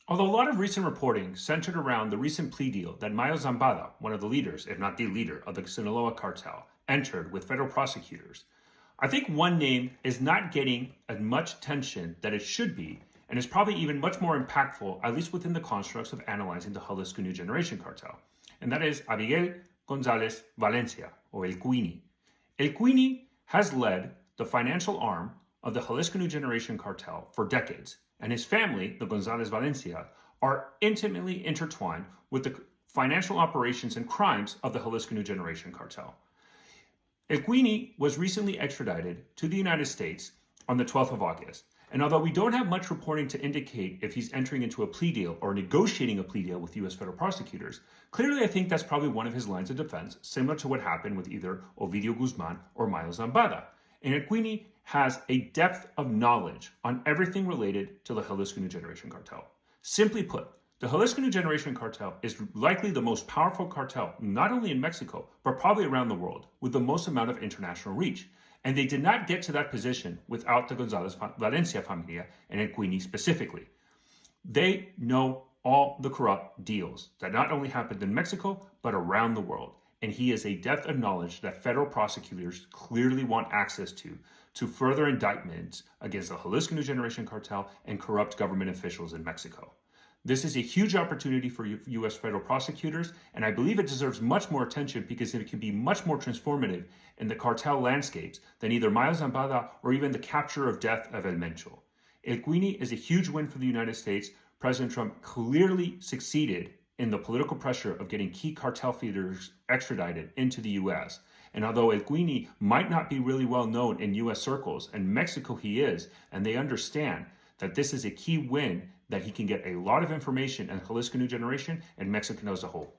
Although a lot of recent reporting centered around the recent plea deal that Mayo Zambada, one of the leaders, if not the leader, of the Sinaloa cartel, entered with federal prosecutors, I think one name is not getting as much attention that it should be, and is probably even much more impactful, at least within the constructs of analyzing the Jalisco New Generation cartel, and that is Abigail Gonzalez Valencia, or El Cuini. El Cuini has led the financial arm of the Jalisco New Generation cartel for decades, and his family, the Gonzalez Valencia, are intimately intertwined with the financial operations and crimes of the Jalisco New Generation cartel. El Cuini was recently extradited to the United States on the 12th of August, and although we don't have much reporting to indicate if he's entering into a plea deal or negotiating a plea deal with U.S. federal prosecutors, clearly I think that's probably one of his lines of defense, similar to what happened with either Ovidio Guzman or Mayo Zambada. And El Cuini has a depth of knowledge on everything related to the Jalisco New Generation cartel. Simply put, the Jalisco New Generation cartel is likely the most powerful cartel, not only in Mexico, but probably around the world, with the most amount of international reach. And they did not get to that position without the Gonzalez Valencia familia and El Cuini specifically. They know all the corrupt deals that not only happened in Mexico, but around the world. And he has a depth of knowledge that federal prosecutors clearly want access to further indictments against the Jalisco New Generation cartel and corrupt government officials in Mexico. This is a huge opportunity for U.S. federal prosecutors, and I believe it deserves much more attention because it can be much more transformative in the cartel landscapes than either Mayo Zambada or even the capture of death of El Mencho. El Cuini is a huge win for the United States. President Trump clearly succeeded in the political pressure of getting key cartel fighters extradited into the U.S. And although El Cuini might not be really well known in U.S. circles, in Mexico he is, and they understand that this is a key win, that he can get a lot of information in Jalisco New Generation and Mexico as a whole.